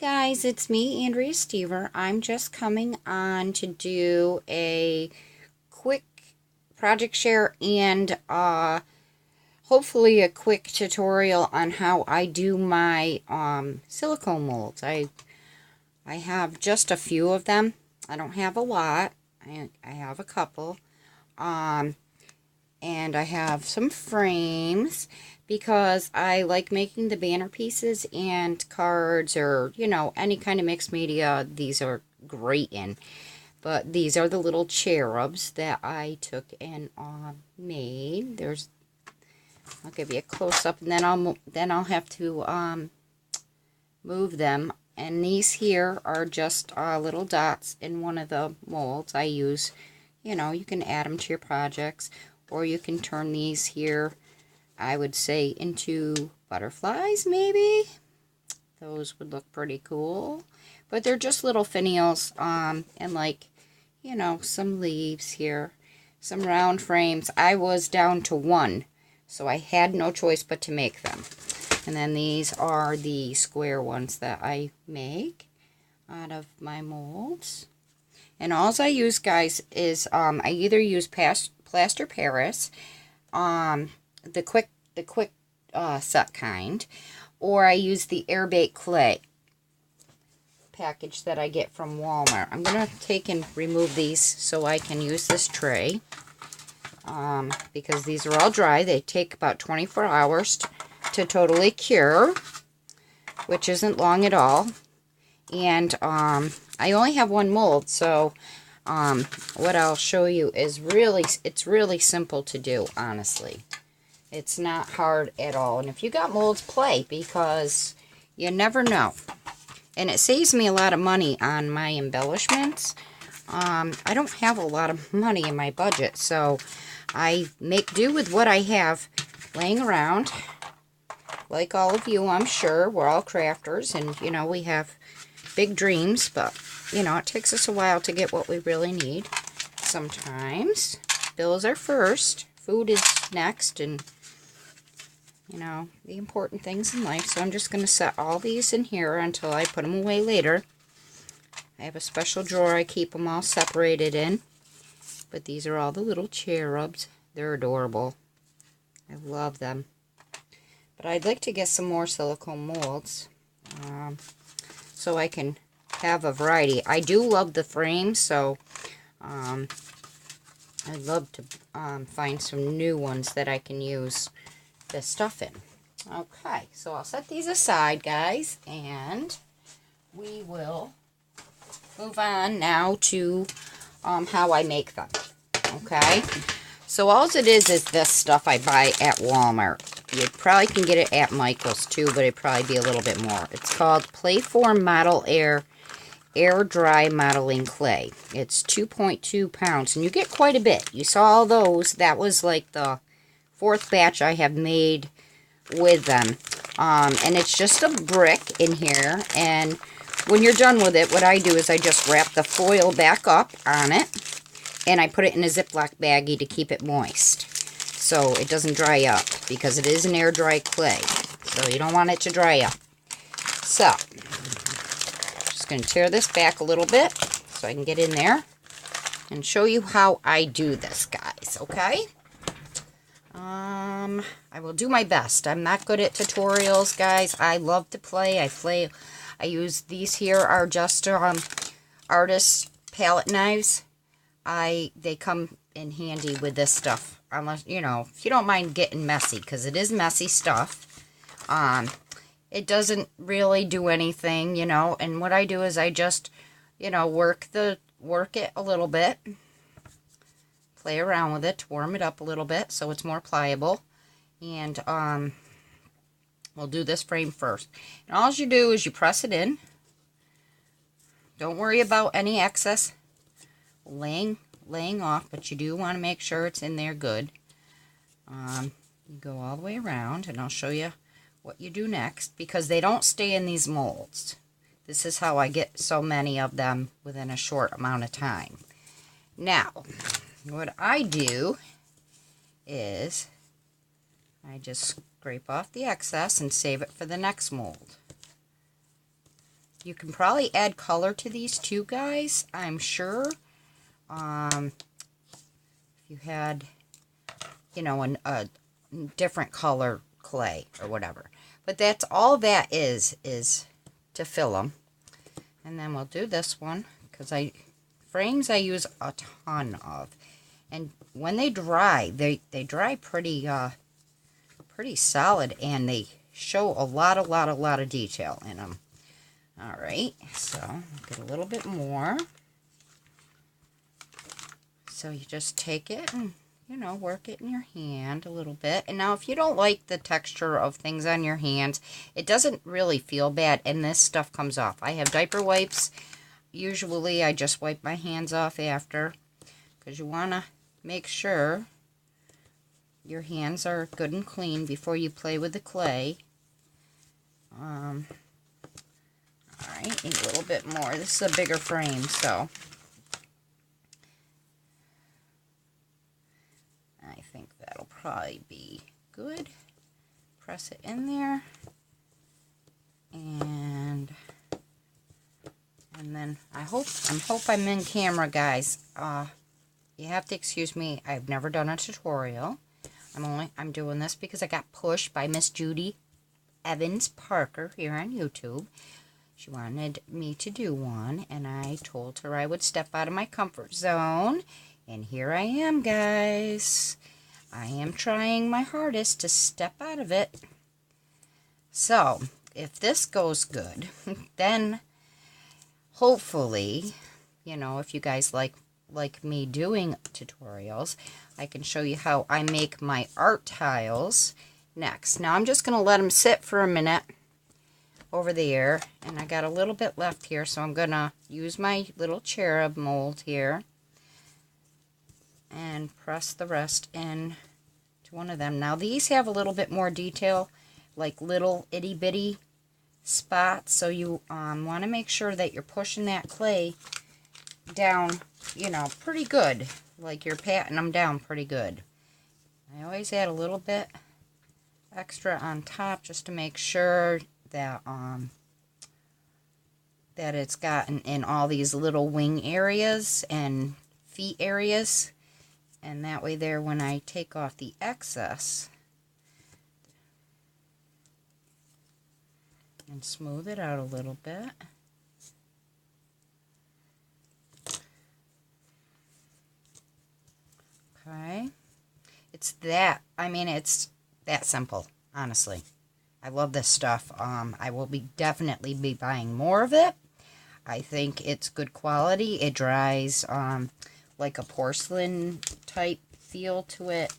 Guys, it's me, Andrea Stever. I'm just coming on to do a quick project share and hopefully a quick tutorial on how I do my silicone molds. I have just a few of them. I don't have a lot. I have a couple. And I have some frames because I like making the banner pieces and cards, or any kind of mixed media. These are great in. But these are the little cherubs that I took and made. I'll give you a close up, and then I'll have to move them. And these here are just little dots in one of the molds I use. You can add them to your projects, or you can turn these here, I would say, into butterflies, maybe. Those would look pretty cool. But they're just little finials, and some leaves here. Some round frames. I was down to one, so I had no choice but to make them. And then these are the square ones that I make out of my molds. And all I use, guys, is I either use plaster Paris, the quick set kind, or I use the air baked clay package that I get from Walmart. I'm gonna take and remove these so I can use this tray, because these are all dry. They take about 24 hours to totally cure, which isn't long at all. And I only have one mold, so what I'll show you is it's really simple to do, honestly. It's not hard at all. And if you got molds, play, because you never know. And it saves me a lot of money on my embellishments. I don't have a lot of money in my budget, so I make do with what I have laying around. Like all of you, I'm sure. We're all crafters, and, we have big dreams, but, it takes us a while to get what we really need. Sometimes bills are first, food is next, and, the important things in life. So I'm just going to set all these in here until I put them away later. I have a special drawer I keep them all separated in. But these are all the little cherubs. They're adorable. I love them. But I'd like to get some more silicone molds, so I can have a variety. I do love the frames, so I'd love to find some new ones that I can use this stuff in. Okay, so I'll set these aside, guys, and we will move on now to how I make them. Okay, so all it is this stuff I buy at Walmart. You probably can get it at Michael's too, but it'd probably be a little bit more. It's called Playform Model Air Dry Modeling Clay. It's 2.2 pounds, and you get quite a bit. You saw all those. That was like the 4th batch I have made with them. And it's just a brick in here, and when you're done with it, what I do is I just wrap the foil back up on it, and I put it in a Ziploc baggie to keep it moist, so it doesn't dry up, because it is an air dry clay, so you don't want it to dry up. So, just going to tear this back a little bit so I can get in there and show you how I do this, guys, okay? I will do my best. I'm not good at tutorials, guys. I love to play. I use these here are just artist palette knives. They come in handy with this stuff. Unless, if you don't mind getting messy, because it is messy stuff. It doesn't really do anything, and what I do is I just, work it a little bit. Play around with it to warm it up a little bit so it's more pliable. And we'll do this frame first. And all you do is you press it in. Don't worry about any excess laying off, but you do want to make sure it's in there good. You go all the way around, and I'll show you what you do next, because they don't stay in these molds. This is how I get so many of them within a short amount of time. Now, what I do is I just scrape off the excess and save it for the next mold. you can probably add color to these too, guys, I'm sure. If you had, you know, a different color clay or whatever. But that's all that is to fill them. And then we'll do this one, because frames I use a ton of. And when they dry, they dry pretty solid, and they show a lot of detail in them. All right, so get a little bit more. So you just take it and, you know, work it in your hand a little bit. And now if you don't like the texture of things on your hands, it doesn't really feel bad, and this stuff comes off. I have diaper wipes. Usually I just wipe my hands off after, because you want to make sure your hands are good and clean before you play with the clay. Alright, need a little bit more. This is a bigger frame, so I think that'll probably be good. Press it in there, and then I hope I'm in camera, guys. You have to excuse me. I've never done a tutorial. I'm doing this because I got pushed by Miss Judy Evans Parker here on YouTube. She wanted me to do one, and I told her I would step out of my comfort zone. And here I am, guys. I am trying my hardest to step out of it. So, if this goes good, then hopefully, you know, if you guys like me doing tutorials, I can show you how I make my art tiles next. Now, I'm just going to let them sit for a minute over there, and I got a little bit left here, so I'm going to use my little cherub mold here and press the rest in to one of them. Now, these have a little bit more detail, like little itty-bitty spots, so you want to make sure that you're pushing that clay down, you know, pretty good, like you're patting them down pretty good. I always add a little bit extra on top just to make sure that that it's gotten in all these little wing areas and feet areas, and that way there, when I take off the excess and smooth it out a little bit. Okay, it's that simple, honestly. I love this stuff. I will definitely be buying more of it. I think it's good quality. It dries like a porcelain type feel to it.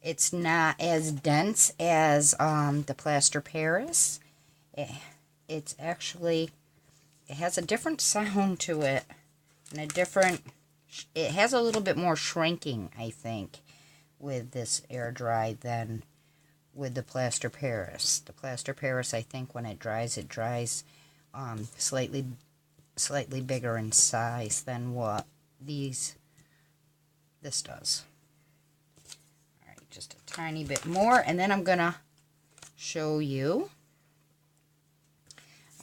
It's not as dense as the plaster Paris. It's actually, it has a different sound to it, and it has a little bit more shrinking, I think, with this air dry than with the plaster Paris. The plaster Paris, I think, when it dries slightly bigger in size than what this does. Alright, just a tiny bit more, and then I'm gonna show you.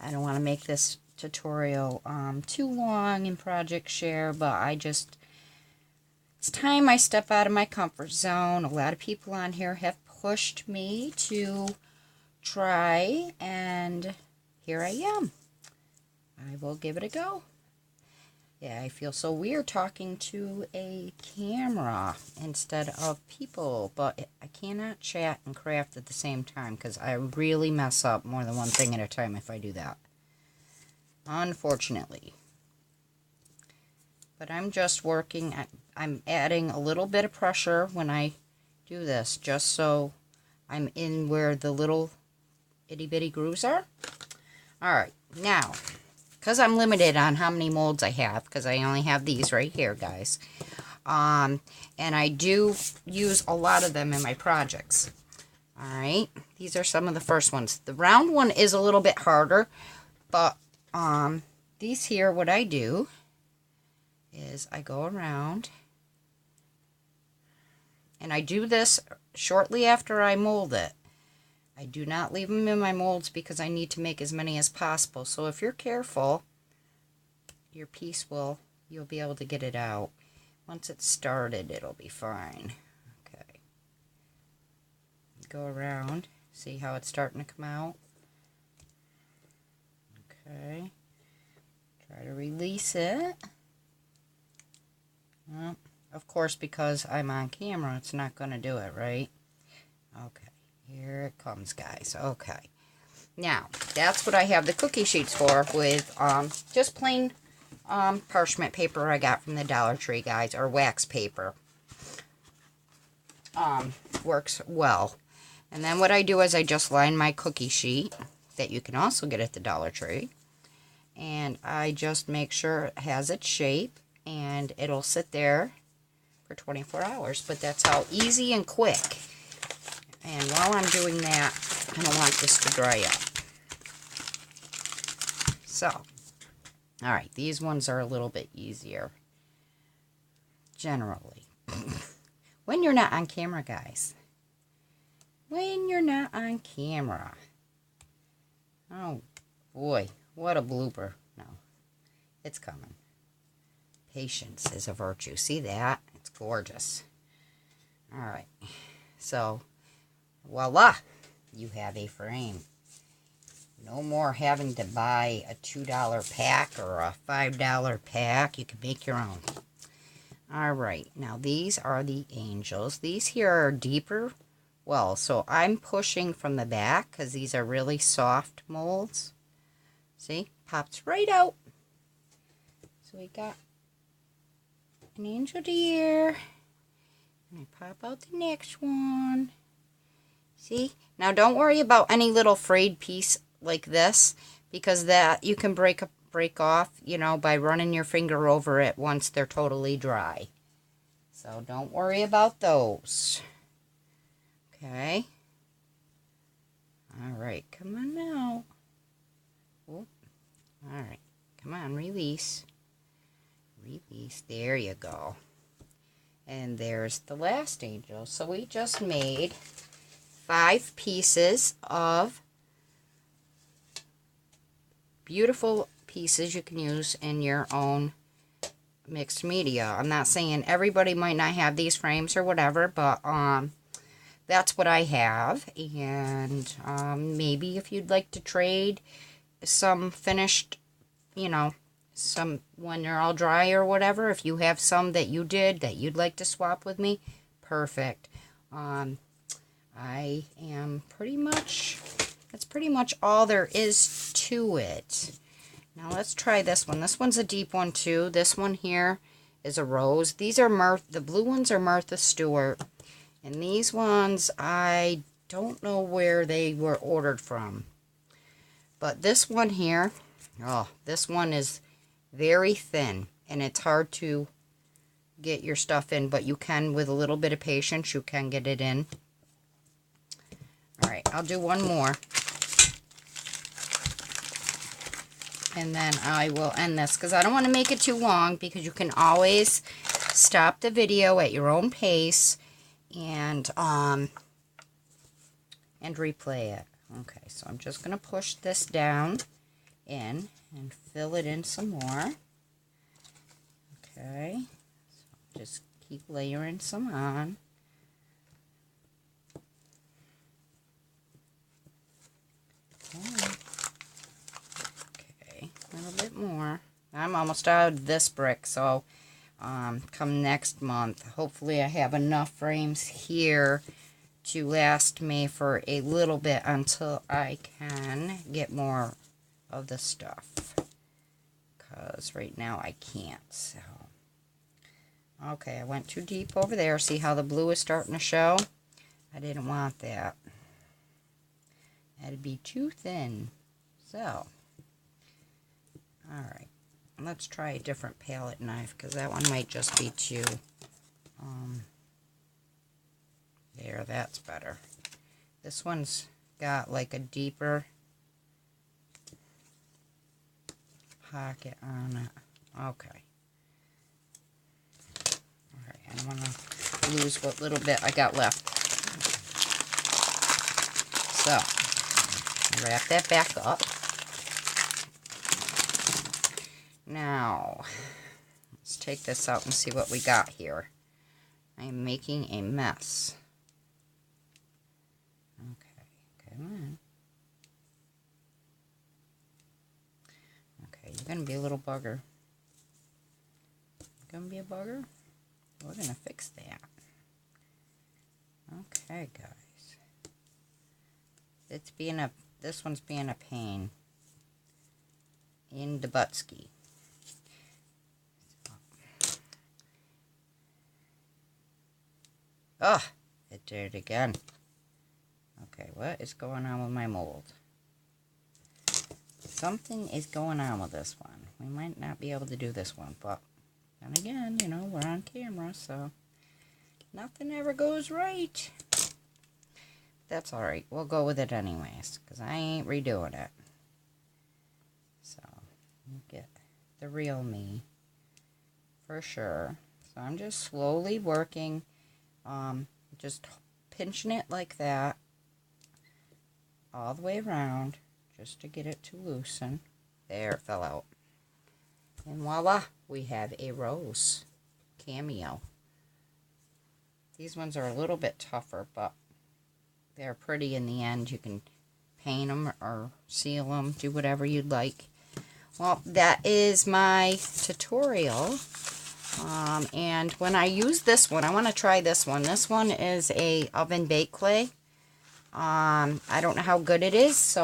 I don't want to make this tutorial too long in Project Share, but it's time I step out of my comfort zone. A lot of people on here have pushed me to try, and here I am. I will give it a go. Yeah, I feel so weird talking to a camera instead of people, but I cannot chat and craft at the same time because I really mess up more than one thing at a time if I do that, unfortunately. But I'm just working, I'm adding a little bit of pressure when I do this, just so I'm in where the little itty-bitty grooves are. Alright, now, because I'm limited on how many molds I have, because I only have these right here, guys, and I do use a lot of them in my projects. Alright, these are some of the first ones. The round one is a little bit harder, but these here, what I do is I go around, and I do this shortly after I mold it. I do not leave them in my molds because I need to make as many as possible. So if you're careful, your piece you'll be able to get it out. Once it's started, it'll be fine. Okay. Go around, see how it's starting to come out. Okay. Try to release it. Well, of course, because I'm on camera, it's not going to do it, right? Okay. Here it comes, guys. Okay. Now, that's what I have the cookie sheets for, with just plain parchment paper I got from the Dollar Tree, guys, or wax paper. Works well. And then what I do is I just line my cookie sheet, that you can also get at the Dollar Tree, and I just make sure it has its shape, and it'll sit there for 24 hours. But that's how easy and quick. And while I'm doing that, I don't want this to dry up. So, alright, these ones are a little bit easier, generally. When you're not on camera, guys. When you're not on camera. Oh, boy, what a blooper. No, it's coming. Patience is a virtue. See that? It's gorgeous. Alright, so voila, you have a frame. No more having to buy a $2 pack or a $5 pack. You can make your own. Alright, now these are the angels. These here are deeper. Well, so I'm pushing from the back because these are really soft molds. See? Pops right out. So we got an angel deer. And I pop out the next one. See? Now don't worry about any little frayed piece like this, because that you can break off, you know, by running your finger over it once they're totally dry. So don't worry about those. Okay. Alright, come on now. Alright, come on, release. Release, there you go. And there's the last angel. So we just made 5 pieces of beautiful pieces you can use in your own mixed media. I'm not saying everybody might not have these frames or whatever, but that's what I have. And maybe if you'd like to trade some finished, you know, some when they're all dry or whatever, if you have some that you did that you'd like to swap with me, perfect. I am pretty much, that's pretty much all there is to it. Now let's try this one. This one's a deep one too. This one here is a rose. These are the blue ones are Martha Stewart. And these ones, I don't know where they were ordered from. But this one here, oh, this one is very thin. And it's hard to get your stuff in. But you can, with a little bit of patience, you can get it in. Alright, I'll do one more. And then I will end this, because I don't want to make it too long, because you can always stop the video at your own pace and replay it. Okay, so I'm just going to push this down in and fill it in some more. Okay, so just keep layering some on. Okay, a little bit more. I'm almost out of this brick, so come next month, hopefully I have enough frames here to last me for a little bit until I can get more of the stuff, because right now I can't. So okay, I went too deep over there. See how the blue is starting to show? I didn't want that. That'd be too thin. So alright, let's try a different palette knife, because that one might just be too there, that's better. This one's got like a deeper pocket on it. Okay. Alright, I don't want to lose what little bit I got left. So, wrap that back up. Now, let's take this out and see what we got here. I'm making a mess. Okay, come on. Okay, you're going to be a little bugger. You're going to be a bugger? We're going to fix that. Okay, guys. This one's being a pain in the buttski. Ugh, it did it again. Okay, what is going on with my mold? Something is going on with this one. We might not be able to do this one, but then again, you know, we're on camera, so nothing ever goes right. That's alright. We'll go with it anyways, because I ain't redoing it. So, you get the real me, for sure. So I'm just slowly working, just pinching it like that, all the way around, just to get it to loosen. There, it fell out. And voila, we have a rose cameo. These ones are a little bit tougher, but they're pretty in the end. You can paint them or seal them, do whatever you'd like. Well, that is my tutorial. And when I use this one, I want to try this one. This one is a oven baked clay. I don't know how good it is,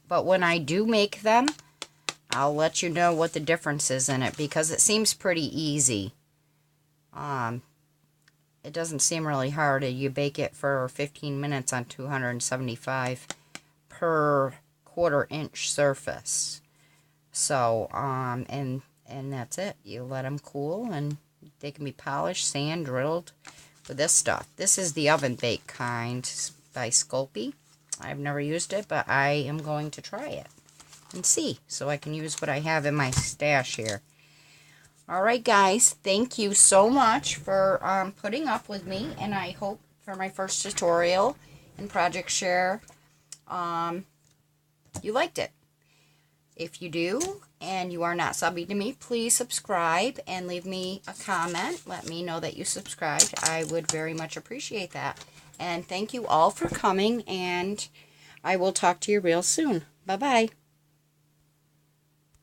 but when I do make them, I'll let you know what the difference is in it, because it seems pretty easy. It doesn't seem really hard. You bake it for 15 minutes on 275 per 1/4 inch surface. So, and that's it. You let them cool, and they can be polished, sand, drilled with this stuff. This is the oven bake kind by Sculpey. I've never used it, but I am going to try it and see, so I can use what I have in my stash here. Alright guys, thank you so much for putting up with me, and I hope for my first tutorial in Project Share, you liked it. If you do, and you are not subbing to me, please subscribe and leave me a comment. Let me know that you subscribed. I would very much appreciate that. And thank you all for coming, and I will talk to you real soon. Bye-bye.